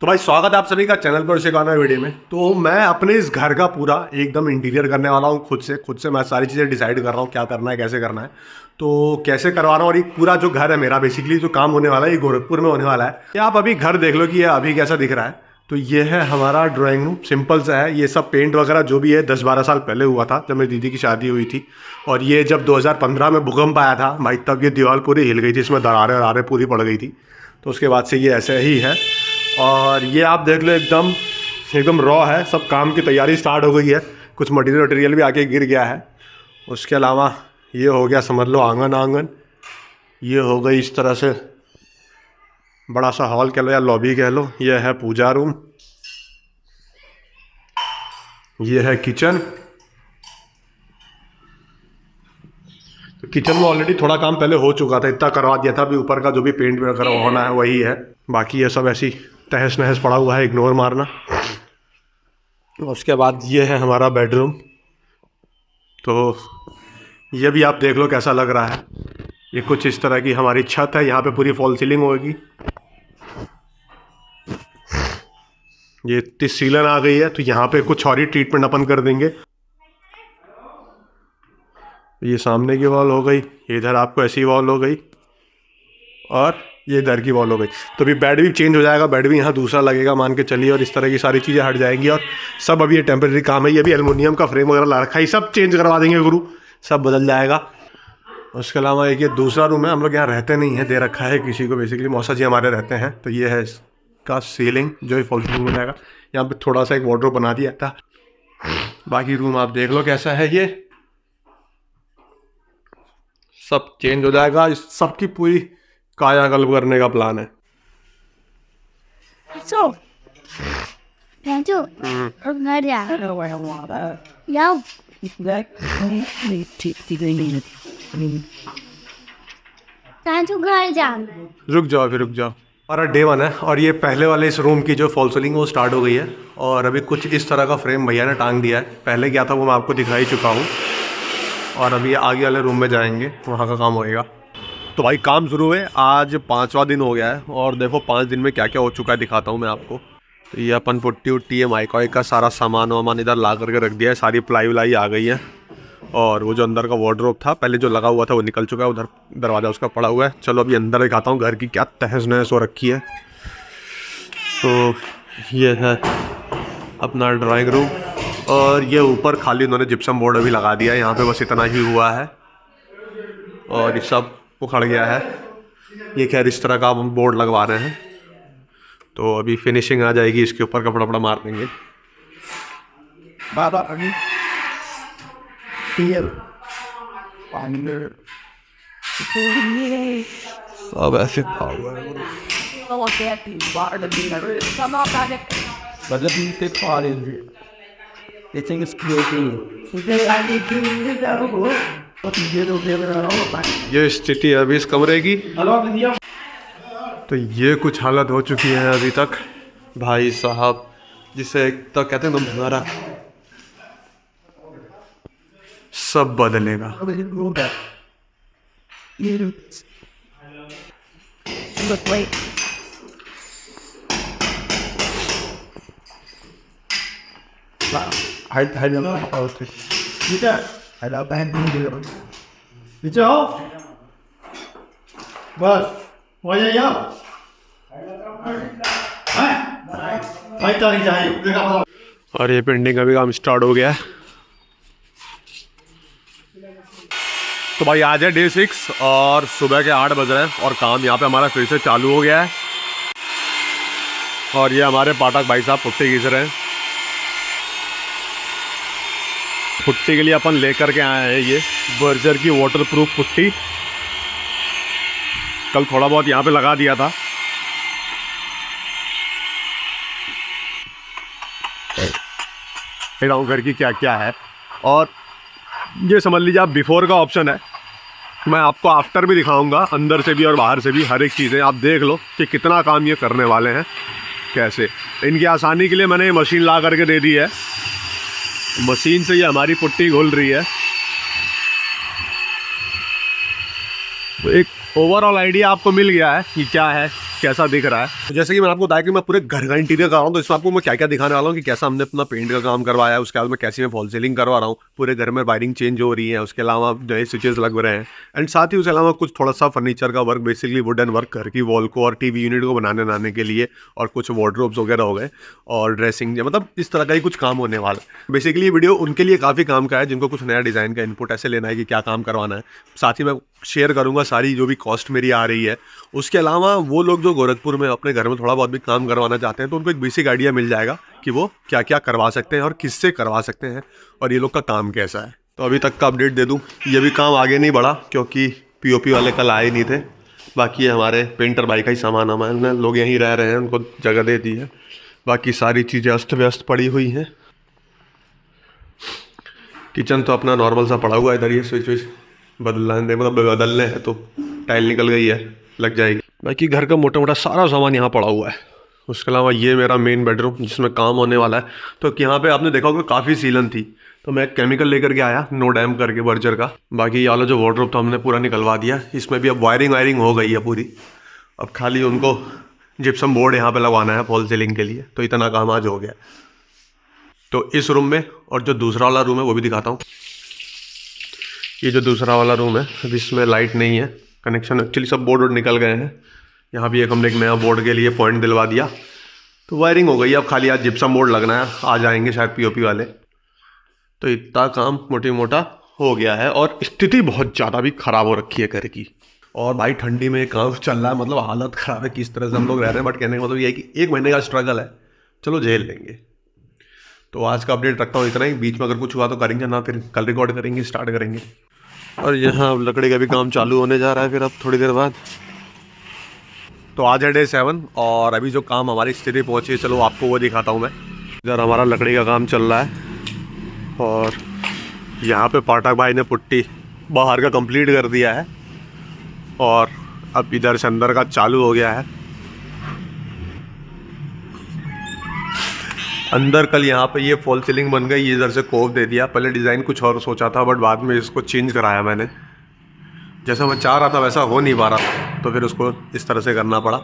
तो भाई स्वागत है आप सभी का चैनल पर से गाना वीडियो में। तो मैं अपने इस घर का पूरा एकदम इंटीरियर करने वाला हूँ खुद से मैं सारी चीज़ें डिसाइड कर रहा हूँ क्या करना है कैसे करना है। तो कैसे करवा रहा हूँ और ये पूरा जो घर है मेरा बेसिकली जो काम होने वाला है ये गोरखपुर में होने वाला है। ये आप अभी घर देख लो कि ये अभी कैसा दिख रहा है। तो ये है हमारा ड्राइंग रूम, सिंपल सा है। ये सब पेंट वगैरह जो भी है 10-12 साल पहले हुआ था जब मेरी दीदी की शादी हुई थी। और ये जब 2015 में भूकंप आया था भाई तब ये दीवार पूरी हिल गई थी, इसमें दरारें पूरी पड़ गई थी। तो उसके बाद से ये ऐसे ही है। और ये आप देख लो एकदम एकदम रॉ है, सब काम की तैयारी स्टार्ट हो गई है। कुछ मटेरियल भी आके गिर गया है। उसके अलावा ये हो गया समझ लो आंगन। ये हो गई इस तरह से बड़ा सा हॉल कह लो या लॉबी कह लो। ये है पूजा रूम, ये है किचन। तो किचन में ऑलरेडी थोड़ा काम पहले हो चुका था, इतना करवा दिया था। अभी ऊपर का जो भी पेंट वगैरह होना है वही है, बाकी ये सब ऐसी तहस नहस पड़ा हुआ है, इग्नोर मारना। उसके बाद ये है हमारा बेडरूम। तो ये भी आप देख लो कैसा लग रहा है। ये कुछ इस तरह की हमारी छत है, यहाँ पे पूरी फॉल सीलिंग होगी। ये इतनी सीलन आ गई है तो यहाँ पे कुछ और ही ट्रीटमेंट अपन कर देंगे। ये सामने की वॉल हो गई, इधर आपको ऐसी वॉल हो गई और ये इधर की वॉल हो गई। तो अभी बेड भी चेंज हो जाएगा, बेड भी यहाँ दूसरा लगेगा मान के चलिए। और इस तरह की सारी चीज़ें हट जाएंगी और सब अभी ये टेम्परेरी काम है। ये भी एल्युमिनियम का फ्रेम वगैरह ला रखा है, सब चेंज करवा देंगे गुरु, सब बदल जाएगा। उसके अलावा एक ये दूसरा रूम है, हम लोग यहाँ रहते नहीं है, दे रखा है किसी को, बेसिकली मौसा जी हमारे रहते हैं। तो ये है इसका सीलिंग जो फॉल सीलिंग में जाएगा। यहाँ पे थोड़ा सा एक वार्डरोब बना दिया था। बाकी रूम आप देख लो कैसा है, ये सब चेंज हो जाएगा। इस सबकी पूरी कायाकल्प करने का प्लान है। So, Rancho, nggak ada. Đâu? Rancho घर जा। रुक जाओ फिर रुक जाओ। हमारा डे 1 है और ये पहले वाले इस रूम की जो फॉल सीलिंग वो स्टार्ट हो गई है। और अभी कुछ इस तरह का फ्रेम भैया ने टांग दिया है, पहले क्या था वो मैं आपको दिखा ही चुका हूँ। और अभी आगे वाले रूम में जाएंगे, वहाँ का काम होएगा। तो भाई काम शुरू है, आज 5वां दिन हो गया है और देखो 5 दिन में क्या क्या हो चुका है दिखाता हूँ मैं आपको। तो ये अपन पुट्टी उट्टी है माइका का सारा सामान वामान इधर ला करके रख दिया है, सारी प्लाई व्लाई आ गई है। और वो जो अंदर का वार्डरोब था पहले जो लगा हुआ था वो निकल चुका है, उधर दरवाज़ा उसका पड़ा हुआ है। चलो अभी अंदर दिखाता हूँ घर की क्या तहस नहस हो रखी है। तो ये है अपना ड्राइंग रूम और ये ऊपर खाली उन्होंने जिप्सम बोर्ड अभी लगा दिया है, यहाँ पे बस इतना ही हुआ है। और ये सब उखड़ गया है, ये खैर इस तरह का हम बोर्ड लगवा रहे हैं। तो अभी फिनिशिंग आ जाएगी, इसके ऊपर कपड़ा वपड़ा मार देंगे। अब ऐसे ये स्थिति है अभी इस कमरे की। तो ये कुछ हालत हो चुकी है अभी तक भाई साहब, जिसे एक तो कहते हैं ना हमारा सब बदलेगा। और ये पेंटिंग का भी काम स्टार्ट हो गया है। तो भाई आज है डे 6 और सुबह के 8 बज रहे हैं और काम यहाँ पे हमारा फिर से चालू हो गया है। और ये हमारे पाठक भाई साहब पुट्टी घिस रहे हैं। पुट्टी के लिए अपन लेकर के आए हैं ये बर्जर की वाटरप्रूफ पुट्टी। कल थोड़ा बहुत यहाँ पे लगा दिया था। घर की क्या क्या है और ये समझ लीजिए आप बिफोर का ऑप्शन है। मैं आपको आफ्टर भी दिखाऊंगा, अंदर से भी और बाहर से भी हर एक चीज़ें आप देख लो कि कितना काम ये करने वाले हैं कैसे। इनकी आसानी के लिए मैंने ये मशीन ला करके दे दी है, मशीन से ये हमारी पुट्टी घुल रही है। तो एक ओवरऑल आइडिया आपको मिल गया है कि क्या है कैसा दिख रहा है। तो जैसे कि मैंने आपको बताया कि मैं पूरे घर का इंटीरियर कर रहा हूँ, तो इसमें आपको मैं क्या क्या दिखाने वाला हूँ कि कैसा हमने अपना पेंट का काम करवाया है, उसके बाद मैं कैसी मैं फॉल सीलिंग करवा रहा हूँ, पूरे घर में वायरिंग चेंज हो रही है, उसके अलावा नए स्विचेस लग रहे हैं, एंड साथ ही उसके अलावा कुछ थोड़ा सा फर्नीचर का वर्क, बेसिकली वुडन वर्क घर की वॉल को और टीवी यूनिट को बनाने के लिए, और कुछ वार्डरोब्स वगैरह हो गए और ड्रेसिंग, मतलब इस तरह का ही कुछ काम होने वाला है। बेसिकली ये वीडियो उनके लिए काफ़ी काम का है जिनको कुछ नया डिज़ाइन का इनपुट ऐसे लेना है कि क्या काम करवाना है। साथ ही मैं शेयर करूंगा सारी जो भी कॉस्ट मेरी आ रही है। उसके अलावा वो लोग जो गोरखपुर में अपने घर में थोड़ा बहुत भी काम करवाना चाहते हैं तो उनको एक बेसिक आइडिया मिल जाएगा कि वो क्या क्या करवा सकते हैं और किससे करवा सकते हैं और ये लोग का काम कैसा है। तो अभी तक का अपडेट दे दूं, ये भी काम आगे नहीं बढ़ा क्योंकि पीओपी वाले कल आए नहीं थे। बाकी हमारे पेंटर भाई का ही सामान हमारे लोग यहीं रह रहे हैं, उनको जगह दे दी है। बाकी सारी चीज़ें अस्त व्यस्त पड़ी हुई हैं। किचन तो अपना नॉर्मल सा पड़ा हुआ है, इधर ये स्विच विच बदलने बदलने हैं तो टाइल निकल गई है, लग जाएगी। बाकी घर का मोटा मोटा सारा सामान यहाँ पड़ा हुआ है। उसके अलावा ये मेरा मेन बेडरूम जिसमें काम होने वाला है। तो यहाँ पे आपने देखा होगा काफ़ी सीलन थी, तो मैं केमिकल लेकर के आया नो डैम करके बर्जर का। बाकी ये वाला जो वार्डरोब था हमने पूरा निकलवा दिया, इसमें भी अब वायरिंग हो गई है पूरी। अब खाली उनको जिप्सम बोर्ड यहाँ पे लगवाना है फॉल सीलिंग के लिए, तो इतना काम आज हो गया। तो इस रूम में, और जो दूसरा वाला रूम है वो भी दिखाता हूँ। ये जो दूसरा वाला रूम है अभी इसमें लाइट नहीं है, कनेक्शन एक्चुअली सब बोर्ड निकल गए हैं। यहाँ भी हमने एक नया बोर्ड के लिए पॉइंट दिलवा दिया, तो वायरिंग हो गई। अब खाली आज जिप्सम बोर्ड लगना है, आ जाएंगे शायद पीओपी वाले। तो इतना काम मोटी मोटा हो गया है और स्थिति बहुत ज़्यादा भी ख़राब हो रखी है घर की। और भाई ठंडी में काम चल रहा है, मतलब हालत ख़राब है किस तरह से हम लोग रह रहे हैं। बट कहने का मतलब ये है कि 1 महीने का स्ट्रगल है, चलो झेल लेंगे। तो आज का अपडेट रखता हूँ इतना ही। बीच में अगर कुछ हुआ तो करेंगे, ना फिर कल रिकॉर्ड करेंगे, स्टार्ट करेंगे। और यहाँ अब लकड़ी का भी काम चालू होने जा रहा है फिर अब थोड़ी देर बाद। तो आज है डे 7 और अभी जो काम हमारी स्थिति पहुँची है, चलो आपको वो दिखाता हूँ मैं। इधर हमारा लकड़ी का काम चल रहा है और यहाँ पे पाठक भाई ने पुट्टी बाहर का कंप्लीट कर दिया है और अब इधर से अंदर का चालू हो गया है। अंदर कल यहाँ पे ये फॉल सीलिंग बन गई, इधर से कोव दे दिया। पहले डिज़ाइन कुछ और सोचा था बट बाद में इसको चेंज कराया मैंने। जैसा मैं चाह रहा था वैसा हो नहीं पा रहा, तो फिर उसको इस तरह से करना पड़ा।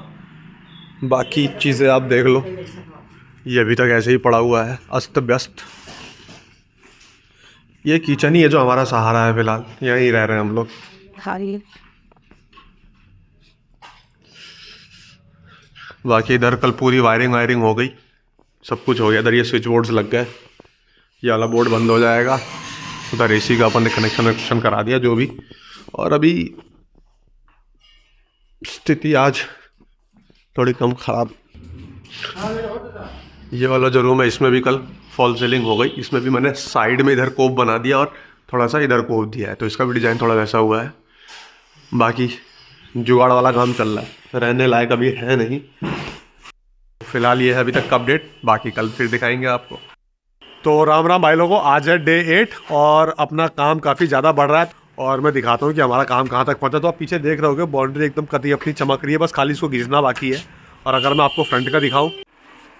बाकी चीज़ें आप देख लो, ये अभी तक ऐसे ही पड़ा हुआ है अस्त व्यस्त। ये किचन ही है जो हमारा सहारा है, फिलहाल यहीं रह रहे हैं हम लोग। बाकी इधर कल पूरी वायरिंग हो गई, सब कुछ हो गया। इधर ये स्विच बोर्ड्स लग गए, ये वाला बोर्ड बंद हो जाएगा। उधर एसी का अपन ने कनेक्शन करा दिया जो भी। और अभी स्थिति आज थोड़ी कम ख़राब। ये वाला जो रूम है इसमें भी कल फॉल सीलिंग हो गई। इसमें भी मैंने साइड में इधर कोप बना दिया और थोड़ा सा इधर कोप दिया है, तो इसका भी डिज़ाइन थोड़ा वैसा हुआ है। बाकी जुगाड़ वाला काम चल रहा है, रहने लायक अभी है नहीं। फिलहाल ये है अभी तक का अपडेट, बाकी कल फिर दिखाएंगे आपको। तो राम राम भाई लोगों, आज है डे 8 और अपना काम काफ़ी ज़्यादा बढ़ रहा है और मैं दिखाता हूँ कि हमारा काम कहाँ तक पहुँचा। तो आप पीछे देख रहे होगे बाउंड्री एकदम कती अपनी चमक रही है, बस खाली इसको घिसना बाकी है। और अगर मैं आपको फ्रंट का दिखाऊँ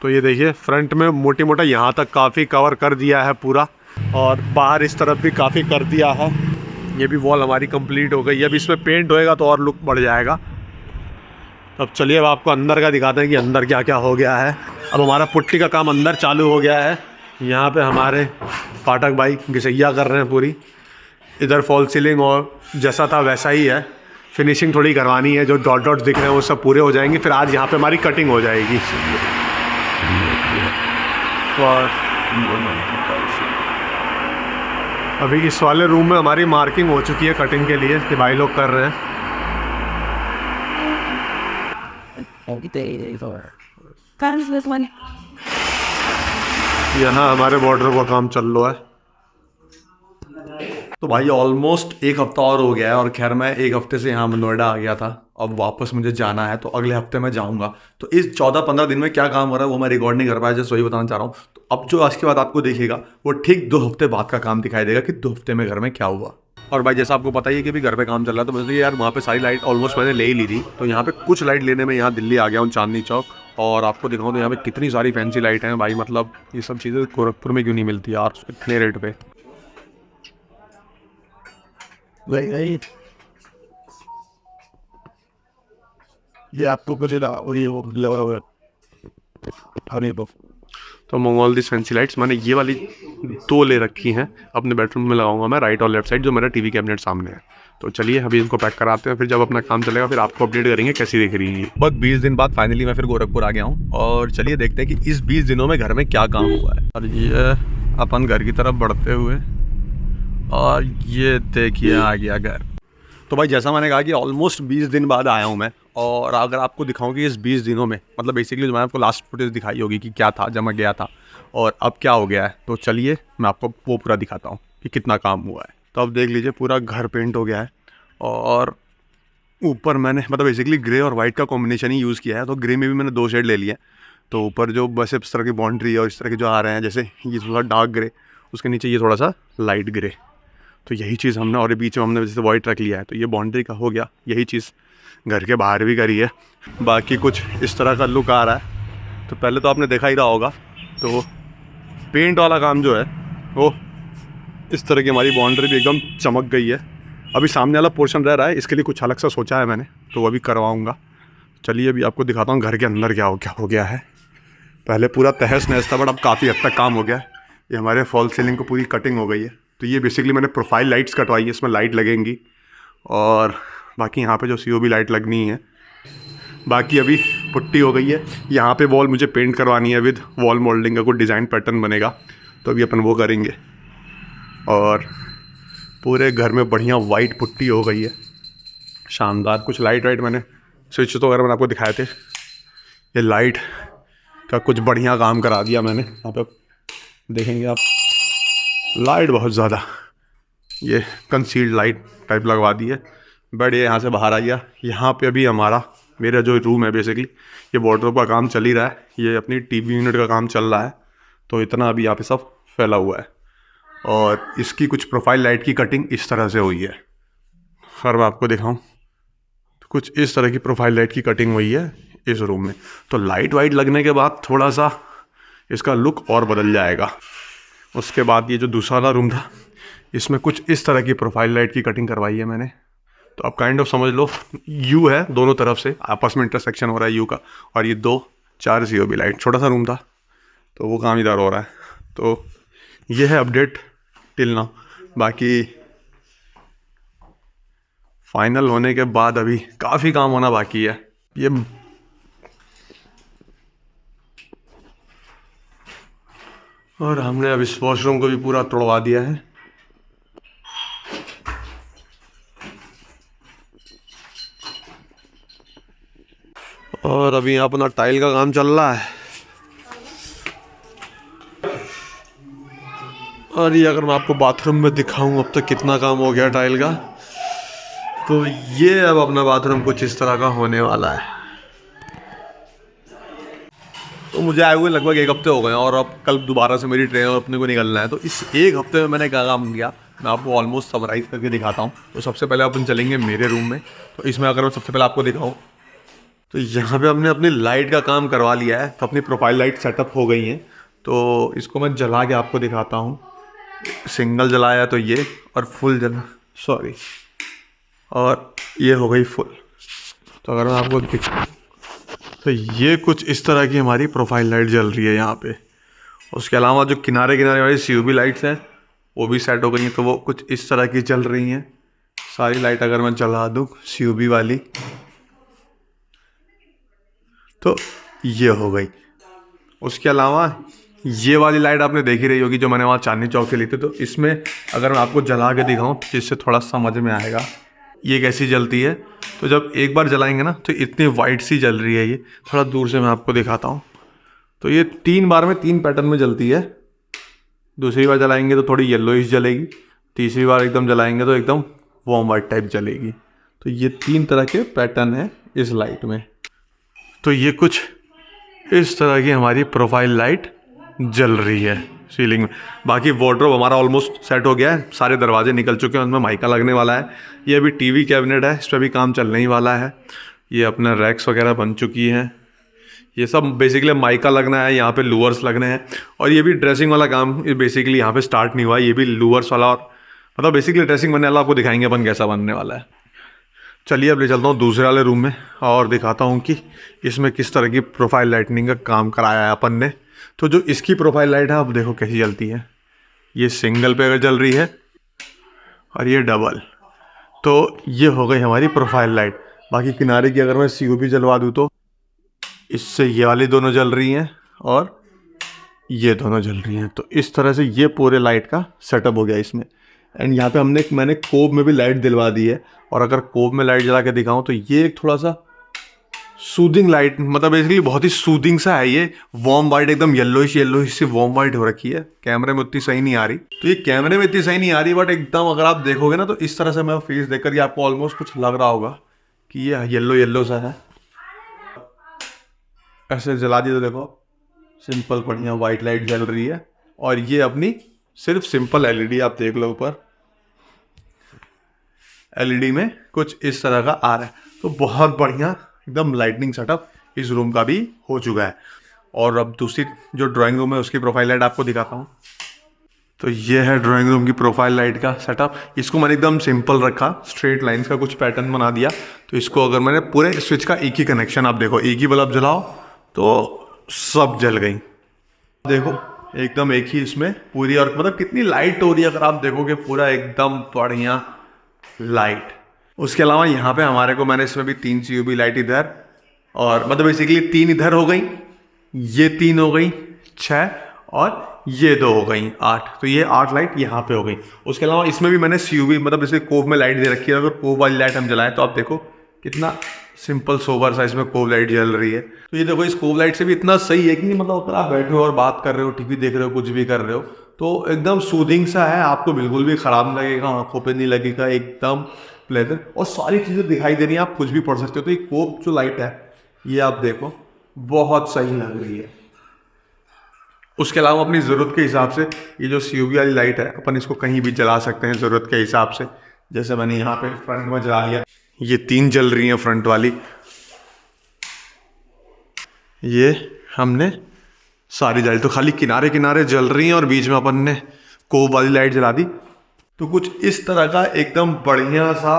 तो ये देखिए फ्रंट में मोटी मोटा यहाँ तक काफ़ी कवर कर दिया है पूरा, और बाहर इस तरफ भी काफ़ी कर दिया है। ये भी वॉल हमारी कंप्लीट हो गई है। अब इसमें पेंट होएगा तो और लुक बढ़ जाएगा। अब चलिए अब आपको अंदर का दिखाते हैं कि अंदर क्या क्या हो गया है। अब हमारा पुट्टी का काम अंदर चालू हो गया है। यहाँ पे हमारे पाठक भाई घिसैया कर रहे हैं पूरी। इधर फॉल सीलिंग और जैसा था वैसा ही है, फिनिशिंग थोड़ी करवानी है। जो डॉट डॉट्स दिख रहे हैं वो सब पूरे हो जाएंगे, फिर आज यहाँ पे हमारी कटिंग हो जाएगी। और अभी इस वाले रूम में हमारी मार्किंग हो चुकी है कटिंग के लिए कि भाई लोग कर रहे हैं। यहाँ हमारे बॉर्डर का काम चल रहा है। तो भाई ऑलमोस्ट 1 हफ्ता और हो गया है और खैर मैं 1 हफ्ते से यहाँ नोएडा आ गया था। अब वापस मुझे जाना है, तो अगले हफ्ते मैं जाऊँगा। तो इस 14-15 दिन में क्या काम हो रहा है वो मैं रिकॉर्ड नहीं कर पाया, जैसे वही बताना चाह रहा हूँ। तो अब जो आज के बाद आपको दिखेगा वो ठीक 2 हफ्ते बाद का काम दिखाई देगा कि 2 हफ्ते में घर में क्या हुआ। और भाई जैसा आपको पता ही है कि भी घर पे काम चल रहा है, तो मुझे यार वहाँ पे सारी लाइट ऑलमोस्ट मैंने ले ही ली थी। तो यहाँ पे कुछ लाइट लेने में यहाँ दिल्ली आ गया हूँ, चांदनी चौक। और आपको दिखाऊँ तो यहाँ पे कितनी सारी फैंसी लाइट हैं भाई, मतलब ये सब चीज़ें गोरखपुर में क्यों नहीं मिलती यार इतने रेट पे। ये आपको कुछ और ये वो लगा हुआ है। तो मंगवा दी फैंसी लाइट्स। मैंने ये वाली 2 ले रखी हैं, अपने बेडरूम में लगाऊंगा मैं, राइट और लेफ्ट साइड, जो मेरा टीवी कैबिनेट सामने है। तो चलिए अभी इनको पैक कराते हैं, फिर जब अपना काम चलेगा फिर आपको अपडेट करेंगे कैसी दिख रही है। बस 20 दिन बाद फाइनली मैं फिर गोरखपुर आ गया हूँ, और चलिए देखते हैं कि इस 20 दिनों में घर में क्या काम हुआ है। और ये अपन घर की तरफ बढ़ते हुए, और ये देखिए आ गया घर। तो भाई जैसा मैंने कहा कि ऑलमोस्ट 20 दिन बाद आया हूँ मैं, और अगर आपको दिखाऊं कि इस 20 दिनों में, मतलब बेसिकली जो मैंने आपको लास्ट फुटेज दिखाई होगी कि क्या था जब मैं गया था और अब क्या हो गया है, तो चलिए मैं आपको वो पूरा दिखाता हूँ कि कितना काम हुआ है। तो अब देख लीजिए पूरा घर पेंट हो गया है, और ऊपर मैंने मतलब बेसिकली ग्रे और वाइट का कॉम्बिनेशन ही यूज़ किया है। तो ग्रे में भी मैंने 2 शेड ले लिए। तो ऊपर जो बस इस तरह की बाउंड्री है और इस तरह के जो आ रहे हैं, जैसे ये थोड़ा डार्क ग्रे, उसके नीचे ये थोड़ा सा लाइट ग्रे, तो यही चीज़ हमने, और बीच में हमने जैसे वाइट रख लिया है, तो ये बाउंड्री का हो गया। यही चीज़ घर के बाहर भी करी है। बाकी कुछ इस तरह का लुक आ रहा है। तो पहले तो आपने देखा ही रहा होगा, तो पेंट वाला काम जो है वो इस तरह की हमारी बाउंड्री भी एकदम चमक गई है। अभी सामने वाला पोर्शन रह रहा है, इसके लिए कुछ अलग सा सोचा है मैंने, तो वो भी करवाऊँगा। चलिए अभी आपको दिखाता हूँ घर के अंदर क्या हो गया है। पहले पूरा तहस नहस था, बट अब काफ़ी हद तक काम हो गया है। ये हमारे फॉल सीलिंग को पूरी कटिंग हो गई है। तो ये बेसिकली मैंने प्रोफाइल लाइट्स कटवाई है, इसमें लाइट लगेंगी, और बाकी यहाँ पे जो COB लाइट लगनी है। बाकी अभी पुट्टी हो गई है। यहाँ पे वॉल मुझे पेंट करवानी है विद वॉल मोल्डिंग का कुछ डिज़ाइन पैटर्न बनेगा, तो अभी अपन वो करेंगे। और पूरे घर में बढ़िया वाइट पुट्टी हो गई है, शानदार। कुछ लाइट वाइट मैंने स्विच तो वगैरह मैंने आपको दिखाए थे, ये लाइट का कुछ बढ़िया काम करा दिया मैंने। यहाँ पे देखेंगे आप, लाइट बहुत ज़्यादा, ये कंसील्ड लाइट टाइप लगवा दी है। बेड ये यहाँ से बाहर आ गया। यहाँ पे अभी हमारा, मेरा जो रूम है बेसिकली, ये वार्डरोब का काम चल ही रहा है, ये अपनी टीवी यूनिट का काम चल रहा है। तो इतना अभी यहाँ पे सब फैला हुआ है, और इसकी कुछ प्रोफाइल लाइट की कटिंग इस तरह से हुई है। और मैं आपको दिखाऊँ तो कुछ इस तरह की प्रोफाइल लाइट की कटिंग हुई है इस रूम में। तो लाइट वाइट लगने के बाद थोड़ा सा इसका लुक और बदल जाएगा। उसके बाद ये जो दूसरा वाला रूम था, इसमें कुछ इस तरह की प्रोफाइल लाइट की कटिंग करवाई है मैंने। तो अब काइंड ऑफ समझ लो यू है, दोनों तरफ से आपस में इंटरसेक्शन हो रहा है यू का, और ये 4 COB लाइट। छोटा सा रूम था तो वो काम इधर हो रहा है। तो ये है अपडेट टिल नाउ। बाकी फाइनल होने के बाद अभी काफ़ी काम होना बाकी है। ये और हमने अब इस वॉशरूम को भी पूरा तोड़वा दिया है। और अभी यहाँ अपना टाइल का काम चल रहा है। और ये अगर मैं आपको बाथरूम में दिखाऊं अब तक कितना काम हो गया टाइल का, तो ये अब अपना बाथरूम कुछ इस तरह का होने वाला है। तो मुझे आए हुए लगभग 1 हफ्ते हो गए, और अब कल दोबारा से मेरी ट्रेन और अपने को निकलना है। तो इस 1 हफ्ते में मैंने क्या काम किया, मैं आपको ऑलमोस्ट समराइज़ करके दिखाता हूँ। तो सबसे पहले अपन चलेंगे मेरे रूम में। तो इसमें अगर मैं सबसे पहले आपको दिखाऊँ, तो यहाँ पे हमने अपनी लाइट का काम करवा लिया है। तो अपनी प्रोफाइल लाइट सेटअप हो गई हैं। तो इसको मैं जला के आपको दिखाता हूँ। सिंगल जलाया तो ये, और फुल जला, सॉरी, और ये हो गई फुल। तो अगर मैं आपको दिखाऊँ, तो ये कुछ इस तरह की हमारी प्रोफाइल लाइट जल रही है यहाँ पे। उसके अलावा जो किनारे किनारे वाली COB लाइट्स हैं वो भी सेट हो गई हैं, तो वो कुछ इस तरह की चल रही हैं। सारी लाइट अगर मैं जला दूँ COB वाली, तो ये हो गई। उसके अलावा ये वाली लाइट आपने देखी रही होगी जो मैंने वहाँ चांदनी चौक से ली थी। तो इसमें अगर मैं आपको जला के दिखाऊँ जिससे थोड़ा समझ में आएगा ये कैसी जलती है। तो जब एक बार जलाएंगे ना, तो इतनी वाइट सी जल रही है। ये थोड़ा दूर से मैं आपको दिखाता हूँ। तो ये 3 बार में 3 पैटर्न में जलती है। दूसरी बार जलाएंगे तो थोड़ी येलोइश जलेगी, तीसरी बार एकदम जलाएंगे तो एकदम वार्म वाइट टाइप जलेगी। तो ये 3 तरह के पैटर्न है इस लाइट में। तो ये कुछ इस तरह की हमारी प्रोफाइल लाइट जल रही है सीलिंग में। बाकी वार्डरोब हमारा ऑलमोस्ट सेट हो गया है, सारे दरवाजे निकल चुके हैं, उनमें माइका लगने वाला है। ये अभी टीवी कैबिनेट है, इस पर भी काम चलने ही वाला है। ये अपना रैक्स वगैरह बन चुकी हैं। ये सब बेसिकली माइका लगना है, यहाँ पे लूवर्स लगने हैं। और ये भी ड्रेसिंग वाला काम ये बेसिकली यहाँ पे स्टार्ट नहीं हुआ, ये भी लूवर्स वाला, और मतलब बेसिकली ड्रेसिंग बनने वाला आपको दिखाएंगे अपन कैसा बनने वाला है। चलिए अब ले चलता हूँ दूसरे वाले रूम में और दिखाता हूँ कि इसमें किस तरह की प्रोफाइल लाइटनिंग का काम कराया है अपन ने। तो जो इसकी प्रोफाइल लाइट है आप देखो कैसी जलती है। ये सिंगल पे अगर जल रही है और ये डबल, तो ये हो गई हमारी प्रोफाइल लाइट। बाकी किनारे की अगर मैं COB जलवा दूँ तो इससे ये वाली दोनों जल रही हैं और ये दोनों जल रही हैं। तो इस तरह से ये पूरे लाइट का सेटअप हो गया इसमें। एंड यहाँ पे मैंने कोब में भी लाइट दिलवा दी है। और अगर कोब में लाइट जला के दिखाऊँ तो ये एक थोड़ा सा सूदिंग लाइट, मतलब बेसिकली बहुत ही सूदिंग सा है। ये वार्म वाइट, एकदम येलोइश सी वार्म वाइट हो रखी है। कैमरे में उतनी सही नहीं आ रही, तो ये कैमरे में इतनी सही नहीं आ रही, बट एकदम अगर आप देखोगे ना तो इस तरह से मैं फेस देखकर ये आपको ऑलमोस्ट कुछ लग रहा होगा कि ये येलो सा है। ऐसे जला दिया तो देखो सिंपल बढ़िया वाइट लाइट जल रही है। और ये अपनी सिर्फ सिंपल LED आप देख लो, ऊपर LED में कुछ इस तरह का आ रहा है। तो बहुत बढ़िया एकदम लाइटनिंग सेटअप इस रूम का भी हो चुका है। और अब दूसरी जो ड्राइंग रूम है उसकी प्रोफाइल लाइट आपको दिखाता हूँ। तो ये है ड्राइंग रूम की प्रोफाइल लाइट का सेटअप। इसको मैंने एकदम सिंपल रखा, स्ट्रेट लाइंस का कुछ पैटर्न बना दिया। तो इसको अगर मैंने पूरे स्विच का एक ही कनेक्शन, आप देखो एक ही बल्ब जलाओ तो सब जल गई। देखो एकदम एक ही इसमें पूरी, और मतलब कितनी लाइट हो रही है अगर आप देखोगे, पूरा एकदम बढ़िया लाइट। उसके अलावा यहाँ पे हमारे को मैंने इसमें भी 3 COB लाइट इधर, और मतलब बेसिकली 3 इधर हो गई, ये 3 हो गई 6, और ये 2 हो गई 8। तो ये 8 लाइट यहाँ पे हो गई। उसके अलावा इसमें भी मैंने COB, मतलब जैसे कोब में लाइट दे रखी है। अगर कोब वाली लाइट हम जलाएं तो आप देखो कितना सिंपल सोबर सा इसमें कोब लाइट जल रही है। तो ये देखो इस कोब लाइट से भी इतना सही है कि नहीं, मतलब अगर आप बैठे हो और बात कर रहे हो, TV देख रहे हो, कुछ भी कर रहे हो, तो एकदम सूदिंग सा है। आपको बिल्कुल भी ख़राब नहीं लगेगा, आंखों पे नहीं लगेगा, एकदम प्लेजर। और सारी चीज़ें दिखाई दे रही हैं, आप कुछ भी पढ़ सकते हो। तो ये कोब जो लाइट है ये आप देखो बहुत सही लग रही है। उसके अलावा अपनी ज़रूरत के हिसाब से ये जो COB वाली लाइट है अपन इसको कहीं भी जला सकते हैं ज़रूरत के हिसाब से। जैसे मैंने यहाँ पे फ्रंट में जला लिया, ये 3 जल रही हैं फ्रंट वाली, ये हमने सारी जलाई। तो खाली किनारे किनारे जल रही हैं और बीच में अपन ने कोब वाली लाइट जला दी। तो कुछ इस तरह का एकदम बढ़िया सा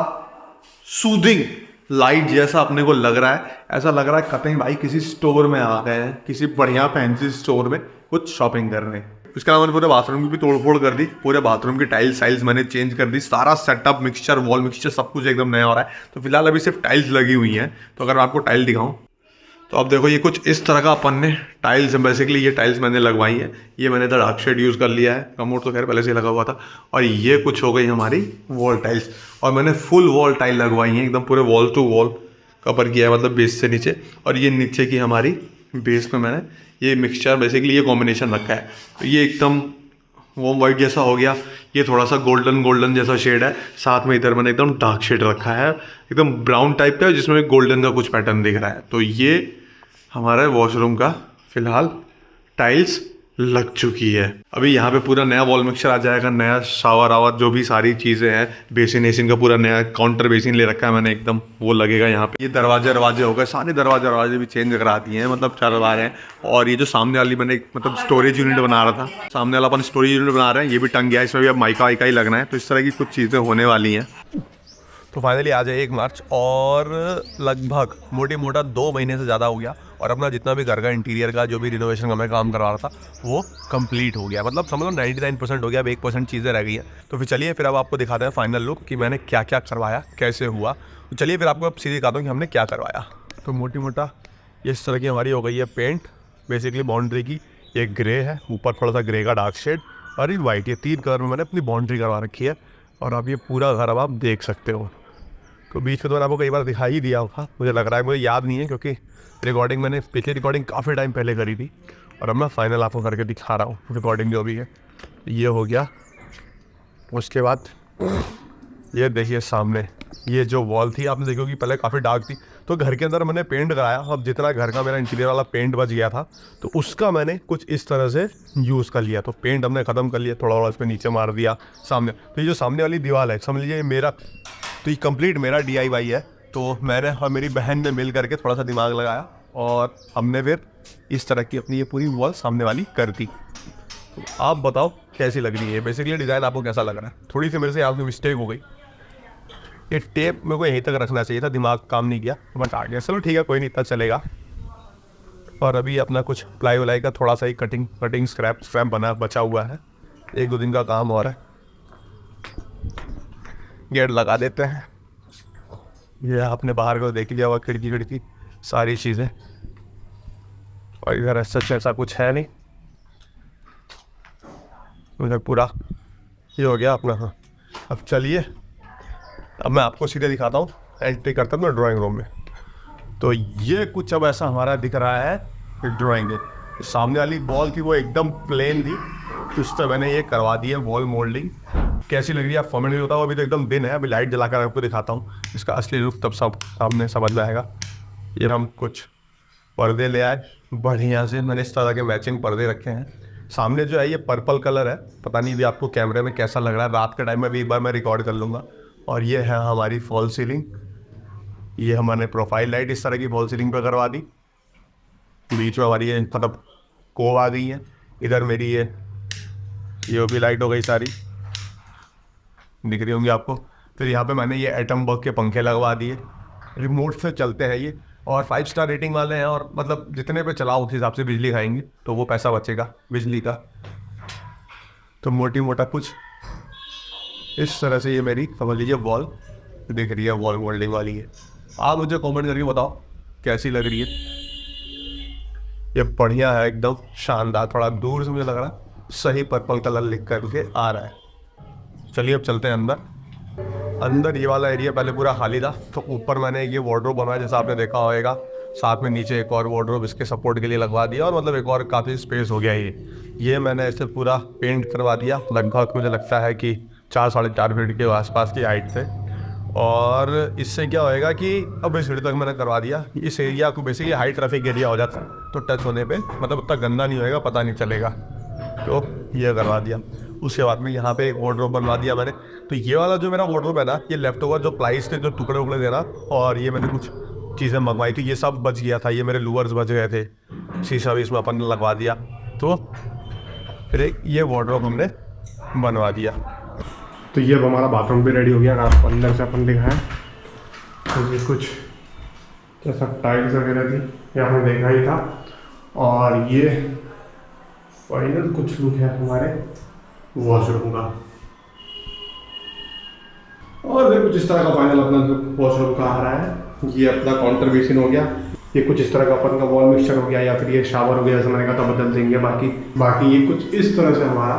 सूदिंग लाइट जैसा अपने को लग रहा है। ऐसा लग रहा है कतई भाई किसी स्टोर में आ गए हैं, किसी बढ़िया फैंसी स्टोर में कुछ शॉपिंग करने। उसके अलावा मैंने पूरे बाथरूम की भी तोड़फोड़ कर दी। पूरे बाथरूम की टाइल्स मैंने चेंज कर दी। सारा सेटअप, मिक्सचर, वॉल मिक्सचर सब कुछ एकदम नया हो रहा है। तो फिलहाल अभी सिर्फ टाइल्स लगी हुई हैं। तो अगर मैं आपको टाइल दिखाऊं तो अब देखो ये कुछ इस तरह का अपन ने टाइल्स, बेसिकली ये टाइल्स मैंने लगवाई है। ये मैंने इधर डार्क शेड यूज़ कर लिया है, कमोड तो खैर पहले से ही लगा हुआ था। और ये कुछ हो गई हमारी वॉल टाइल्स, और मैंने फुल वॉल टाइल लगवाई है, एकदम पूरे वॉल टू वॉल कवर किया है, मतलब बेस से नीचे। और ये नीचे की हमारी बेस में मैंने ये मिक्सचर, बेसिकली ये कॉम्बिनेशन रखा है। तो ये एकदम वॉर्म वाइट जैसा हो गया। ये थोड़ा सा गोल्डन जैसा शेड है। साथ में इधर मैंने एकदम डार्क शेड रखा है, एकदम ब्राउन टाइप का, जिसमें गोल्डन का कुछ पैटर्न दिख रहा है। तो ये हमारे वॉशरूम का फिलहाल टाइल्स लग चुकी है। अभी यहाँ पे पूरा नया वॉल मिक्सचर आ जाएगा, नया शावर आवर, जो भी सारी चीज़ें हैं, बेसिन का पूरा नया काउंटर बेसिन ले रखा है मैंने, एकदम वो लगेगा यहाँ पे। ये दरवाजे हो गए, सारे दरवाजे भी चेंज करा दिए हैं, मतलब चलवा रहे हैं। और ये जो सामने वाली मैंने मतलब स्टोरेज यूनिट बना रहा था, सामने वाला अपन स्टोरेज यूनिट बना रहे हैं, ये भी टंग गया है। इसमें भी अब माइका ही लगना है। तो इस तरह की कुछ चीज़ें होने वाली हैं। तो फाइनली आ जाए 1 मार्च, और लगभग मोटा 2 महीने से ज़्यादा हो गया, और अपना जितना भी घर का इंटीरियर का जो भी रिनोवेशन का मैं काम करवा रहा था वो कंप्लीट हो गया। मतलब समझ लो 99% हो गया, अब 1% चीज़ें रह गई हैं। तो फिर चलिए फिर अब आपको दिखाते हैं फाइनल लुक कि मैंने क्या क्या करवाया, कैसे हुआ। तो चलिए फिर आपको अब सीधे दिखाता हूँ कि हमने क्या करवाया। तो मोटा इस तरह की हमारी हो गई है पेंट, बेसिकली बाउंड्री की। ये ग्रे है, ऊपर थोड़ा सा ग्रे का डार्क शेड, और ये वाइट, ये 3 कलर में मैंने अपनी बाउंड्री करवा रखी है। और अब ये पूरा घर अब आप देख सकते हो। तो बीच में तो मैंने आपको कई बार दिखाई ही दिया होगा, मुझे लग रहा है, मुझे याद नहीं है, क्योंकि रिकॉर्डिंग मैंने पिछली रिकॉर्डिंग काफ़ी टाइम पहले करी थी। और अब मैं फाइनल आपको करके दिखा रहा हूँ रिकॉर्डिंग जो भी है। ये हो गया। उसके बाद ये देखिए सामने ये जो वॉल थी, आपने देखो कि पहले काफ़ी डार्क थी, तो घर के अंदर मैंने पेंट कराया। अब जितना घर का मेरा इंटीरियर वाला पेंट बच गया था, तो उसका मैंने कुछ इस तरह से यूज़ कर लिया। तो पेंट हमने ख़त्म कर लिया, थोड़ा इस पर नीचे मार दिया सामने। तो ये जो सामने वाली दीवार है, समझ लीजिए मेरा, तो ये कंप्लीट मेरा DIY है। तो मैंने और मेरी बहन ने मिल करके थोड़ा सा दिमाग लगाया, और हमने फिर इस तरह की अपनी ये पूरी वॉल सामने वाली कर दी। तो आप बताओ कैसी लग रही है, बेसिकली डिज़ाइन आपको कैसा लग रहा है। थोड़ी सी मेरे से यहाँ पे मिस्टेक हो गई, ये टेप मेरे को यहीं तक रखना चाहिए था, दिमाग काम नहीं किया, बट आ गया। चलो ठीक है, कोई नहीं, इतना चलेगा। और अभी अपना कुछ प्लाई वलाई का थोड़ा सा ही कटिंग स्क्रैप बना बचा हुआ है, 1-2 दिन का काम और है। गेट लगा देते हैं। ये आपने बाहर को देख लिया हुआ, खिड़की सारी चीज़ें, और इधर ऐसा कुछ है नहीं, उधर पूरा ये हो गया अपना। हाँ, अब चलिए, अब मैं आपको सीधे दिखाता हूँ, एंट्री करता हूँ मैं ड्राइंग रूम में। तो ये कुछ अब ऐसा हमारा दिख रहा है ड्राइंग है। सामने वाली वॉल थी वो एकदम प्लेन थी, तो उस पर मैंने ये करवा दी है वॉल मोल्डिंग। कैसी लग रही है आप कमेंट में बताओ। अभी तो एकदम दिन है, अभी लाइट जलाकर आपको दिखाता हूँ इसका असली लुक, तब सब सामने समझ में आएगा। ये हम कुछ पर्दे ले आए बढ़िया से, मैंने इस तरह के मैचिंग पर्दे रखे हैं। सामने जो है ये पर्पल कलर है, पता नहीं भी आपको कैमरे में कैसा लग रहा है, रात के टाइम में भी एक बार मैं रिकॉर्ड कर लूँगा। और ये है हमारी फॉल सीलिंग, ये हमने प्रोफाइल लाइट इस तरह की फॉल सीलिंग पर करवा दी। बीच में हमारी ये मतलब कोव आ गई है, इधर मेरी ये भी लाइट हो गई सारी, दिख रही होंगी आपको। फिर यहाँ पे मैंने ये एटम बग के पंखे लगवा दिए, रिमोट से चलते हैं ये, और 5 स्टार रेटिंग वाले हैं, और मतलब जितने पे चलाओ उस हिसाब से बिजली खाएंगे, तो वो पैसा बचेगा बिजली का। तो मोटी मोटा कुछ इस तरह से ये मेरी समझ लीजिए वॉल दिख रही है, वॉल मोल्डिंग वाली है। आप मुझे कमेंट करके बताओ कैसी लग रही है। ये बढ़िया है, एकदम शानदार। थोड़ा दूर से मुझे लग रहा है सही पर्पल कलर लिख करके आ रहा है। चलिए अब चलते हैं अंदर। ये वाला एरिया पहले पूरा खाली था, तो ऊपर मैंने ये वार्डरोब बनाया जैसा आपने देखा होगा, साथ में नीचे एक और वार्डरोब इसके सपोर्ट के लिए लगवा दिया, और मतलब एक और काफ़ी स्पेस हो गया। ये मैंने ऐसे पूरा पेंट करवा दिया, लगभग मुझे लगता है कि 4-4.5 फीट के आसपास की हाइट से। और इससे क्या होएगा कि अब इस सीढ़ी तक मैंने करवा दिया, इस एरिया को बेसिकली हाई ट्रैफिक एरिया हो जाता है, तो टच होने पे मतलब उतना गंदा नहीं होएगा, पता नहीं चलेगा, तो ये करवा दिया। उसके बाद में यहाँ पे एक वार्डरोब बनवा दिया मैंने। तो ये वाला जो मेरा वार्डरोब है ना, ये लेफ्ट ओवर जो प्लाइस थे, जो टुकड़े उकड़े देना, और ये मैंने कुछ चीज़ें मंगवाई थी, ये सब बच गया था, ये मेरे लूवर्स बच गए थे, शीशा भी इसमें अपन ने लगवा दिया। तो फिर एक ये वार्डरोब हमने बनवा दिया। तो ये अब हमारा बाथरूम भी रेडी हो गया, आपको अंदर से अपन दिखाएं। तो ये कुछ जैसा टाइल्स वगैरह थी, ये हमने देखा ही था। और ये फाइनल कुछ लुक है हमारे वॉशरूम का, और फिर कुछ इस तरह का फाइनल अपना वॉशरूम का आ रहा है। ये अपना काउंटर बेसिन हो गया, ये कुछ इस तरह का अपन का वॉल मिक्सचर हो गया, या फिर ये शावर हो गया, जैसे मैंने कहा था बदल देंगे। बाकी ये कुछ इस तरह से हमारा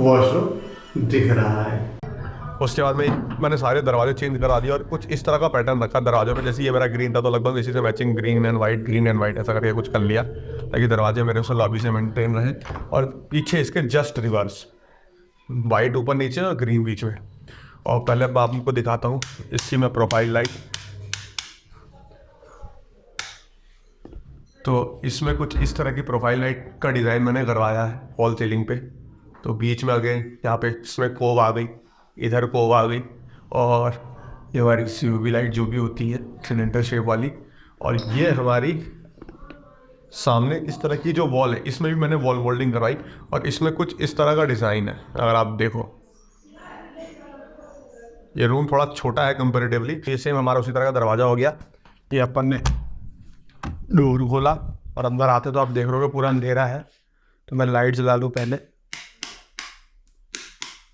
वॉशरूम दिख रहा है। उसके बाद में मैंने सारे दरवाजे चेंज करा दिए, और कुछ इस तरह का पैटर्न रखा दरवाजों पे। जैसे ये मेरा ग्रीन था, तो लगभग इसी से मैचिंग ग्रीन एंड वाइट ऐसा करके कुछ कर लिया, ताकि दरवाजे मेरे उस लॉबी से मेंटेन रहे। और पीछे इसके जस्ट रिवर्स, वाइट ऊपर नीचे और ग्रीन बीच में। और पहले मैं आपको दिखाता हूँ इसकी मैं प्रोफाइल लाइट। तो इसमें कुछ इस तरह की प्रोफाइल लाइट का डिज़ाइन मैंने करवाया है वॉल सीलिंग पे। तो बीच में अगेन यहाँ पे इसमें कोव आ गई, इधर कोव आ गई, और ये हमारी CUV लाइट जो भी होती है सिलेंडर शेप वाली। और ये हमारी सामने इस तरह की जो वॉल है, इसमें भी मैंने वॉल मोल्डिंग करवाई, और इसमें कुछ इस तरह का डिज़ाइन है। अगर आप देखो, ये रूम थोड़ा छोटा है कंपेरेटिवली। ये सेम हमारा उसी तरह का दरवाज़ा हो गया। ये अपन ने डोर खोला, और अंदर आते तो आप देख रहे हो पूरा अंधेरा है। तो मैं लाइट जला लूँ पहले,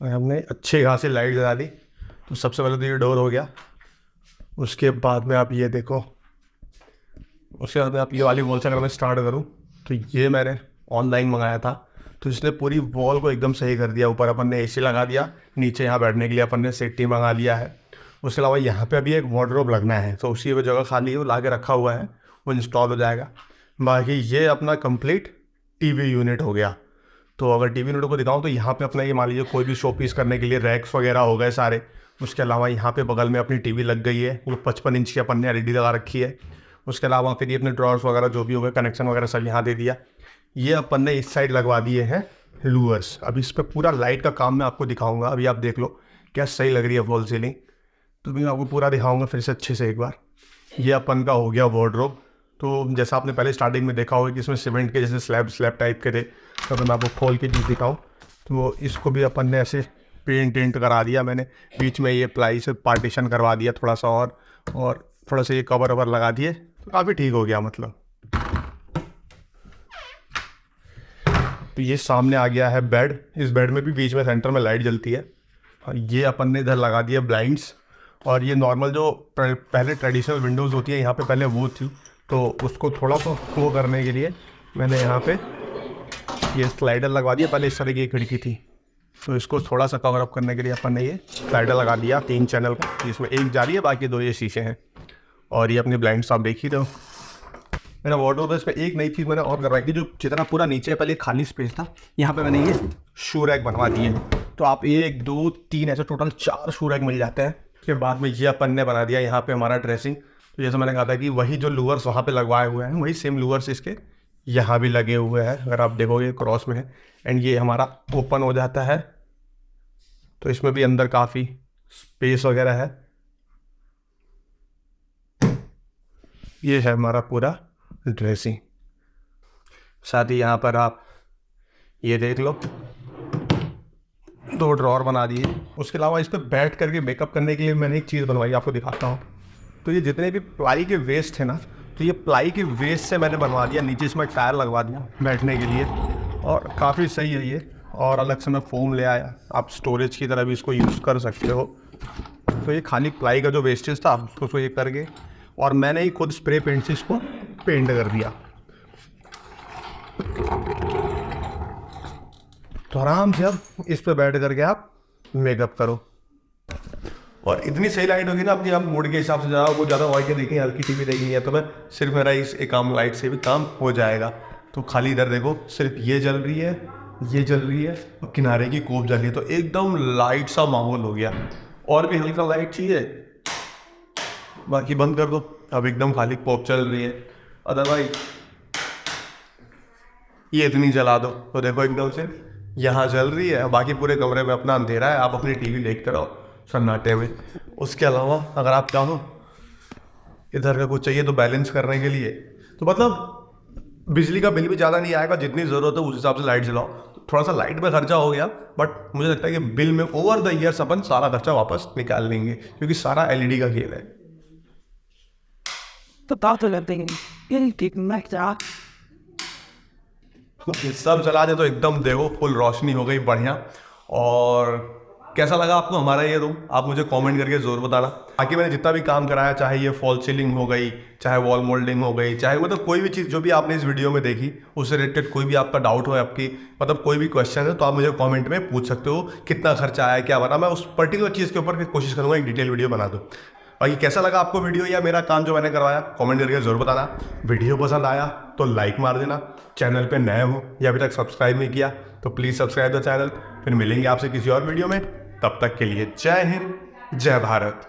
और हमने अच्छी खासी लाइट जला दी। तो सबसे पहले तो ये डोर हो गया। उसके बाद में आप ये देखो, उसके बाद में आप ये वाली वॉल से अगर मैं स्टार्ट करूँ, तो ये मैंने ऑनलाइन मंगाया था, तो इसने पूरी वॉल को एकदम सही कर दिया। ऊपर अपन ने AC लगा दिया, नीचे यहाँ बैठने के लिए अपन ने सेट्टी मंगा लिया है। उसके अलावा यहाँ पे अभी एक वार्डरोब लगना है, तो उसी वो जगह खाली है, वो ला के रखा हुआ है, वो इंस्टॉल हो जाएगा। बाकी ये अपना कंप्लीट TV यूनिट हो गया। तो अगर TV यूनिट को दिखाऊँ, तो यहाँ पे अपना ये मान लीजिए कोई भी शो पीस करने के लिए रैक्स वगैरह हो गए सारे। उसके अलावा यहाँ पे बगल में अपनी TV लग गई है, वो 55 इंच की अपन ने LED लगा रखी है। उसके अलावा फिर ये अपने ड्रॉर्स वगैरह जो भी हो गए, कनेक्शन वगैरह सब यहाँ दे दिया। ये अपन ने इस साइड लगवा दिए हैं लूअर्स। अभी इस पर पूरा लाइट का काम मैं आपको दिखाऊंगा। अभी आप देख लो क्या सही लग रही है वॉल सीलिंग, तो मैं आपको पूरा दिखाऊंगा फिर से अच्छे से एक बार। ये अपन का हो गया वार्डरोब। तो जैसा आपने पहले स्टार्टिंग में देखा होगा कि इसमें सीमेंट के जैसे स्लैब टाइप के थे, तो मैं आपको खोल के चीज़ दिखाऊँ, तो इसको भी अपन ने ऐसे पेंट करा दिया मैंने, बीच में ये प्लाई से पार्टीशन करवा दिया थोड़ा सा, और थोड़ा सा ये कवर ववर लगा दिए, तो काफ़ी ठीक हो गया मतलब। तो ये सामने आ गया है बेड, इस बेड में भी बीच में सेंटर में लाइट जलती है, और ये अपन ने इधर लगा दिया ब्लाइंड्स। और ये नॉर्मल जो पहले ट्रेडिशनल विंडोज़ होती है यहाँ पे पहले वो थी, तो उसको थोड़ा सा वो करने के लिए मैंने यहाँ पे ये स्लाइडर लगवा दिया। पहले इस तरह की खिड़की थी, तो इसको थोड़ा सा कवर अप करने के लिए अपन ने ये स्लाइडर लगा दिया 3 चैनल का, जिसमें एक जा रही है, बाकी 2 ये शीशे हैं। और ये अपनी ब्लाइंड्स आप देख ही रहे हो। मेरा वार्डरोब है, इसमें एक नई चीज़ मैंने और करवाई थी, जो जितना पूरा नीचे पहले खाली स्पेस था, यहाँ पे मैंने ये शू रैक बनवा दिए। तो आप 1 2 3 ऐसे टोटल 4 शू रैक मिल जाते हैं। उसके बाद में ये अपन ने बना दिया यहाँ पे हमारा ड्रेसिंग। तो जैसे मैंने कहा था कि वही जो लूवर्स वहाँ पे लगवाए हुए हैं, वही सेम लूवर्स इसके यहाँ भी लगे हुए हैं, अगर आप देखोगे क्रॉस में है। एंड ये हमारा ओपन हो जाता है, तो इसमें भी अंदर काफ़ी स्पेस वगैरह है। ये है हमारा पूरा ड्रेसिंग। साथ ही यहाँ पर आप ये देख लो, 2 ड्रॉर बना दिए। उसके अलावा इस पर बैठ करके मेकअप करने के लिए मैंने एक चीज़ बनवाई, आपको दिखाता हूँ। तो ये जितने भी प्लाई के वेस्ट थे ना, तो ये प्लाई के वेस्ट से मैंने बनवा दिया, नीचे इसमें टायर लगवा दिया बैठने के लिए, और काफ़ी सही है ये। और अलग से मैं फोम ले आया, आप स्टोरेज की तरह भी इसको यूज़ कर सकते हो। तो ये खाली प्लाई का जो वेस्टेज था तो उसको ये करके, और मैंने ही खुद स्प्रे पेंट से इसको पेंट कर दिया। तो आराम से अब इस पे बैठ करके आप मेकअप करो। और इतनी सही लाइट होगी ना अपनी, आप मूड के हिसाब से जाओ, वो ज़्यादा वाइट देखेंगे, हल्की टीवी देखनी है, तो मैं सिर्फ मेरा इस एक आम लाइट से भी काम हो जाएगा। तो खाली इधर देखो, सिर्फ ये जल रही है, ये जल रही है, और किनारे की कोप जल रही है, तो एकदम लाइट सा माहौल हो गया। और भी हल्का लाइट चाहिए, बाकी बंद कर दो, अब एकदम खाली कोप चल रही है। अदरवाइज ये इतनी जला दो, तो देखो एकदम से यहाँ जल रही है, बाकी पूरे कमरे में अपना अंधेरा है, आप अपनी टीवी देखते रहो सन्नाटे में। उसके अलावा अगर आप चाहो इधर का कुछ चाहिए तो बैलेंस करने के लिए, तो मतलब बिजली का बिल भी ज़्यादा नहीं आएगा, जितनी ज़रूरत है उस हिसाब से लाइट जलाओ। तो थोड़ा सा लाइट में खर्चा हो गया, बट मुझे लगता है कि बिल में ओवर द ईयर्स अपन सारा खर्चा वापस निकाल लेंगे, क्योंकि सारा एलईडी का खेल है। ये सब जला दे तो एकदम देखो फुल रोशनी हो गई बढ़िया। और कैसा लगा आपको हमारा ये रूम, आप मुझे कमेंट करके ज़रूर बताना। बाकी मैंने जितना भी काम कराया, चाहे ये फॉल सीलिंग हो गई, चाहे वॉल मोल्डिंग हो गई, चाहे मतलब कोई भी चीज़ जो भी आपने इस वीडियो में देखी, उससे रिलेटेड कोई भी आपका डाउट हो, आपकी मतलब कोई भी क्वेश्चन है, तो आप मुझे कमेंट में पूछ सकते हो। कितना खर्चा आया, क्या बना, मैं उस पर्टिकुलर चीज़ के ऊपर कोशिश करूँगा एक डिटेल वीडियो बना दूँ। बाकी कैसा लगा आपको वीडियो या मेरा काम जो मैंने करवाया, कमेंट करके ज़रूर बताना। वीडियो पसंद आया तो लाइक मार देना, चैनल पे नए हो या अभी तक सब्सक्राइब नहीं किया तो प्लीज़ सब्सक्राइब द चैनल। फिर मिलेंगे आपसे किसी और वीडियो में, तब तक के लिए जय हिंद, जय भारत।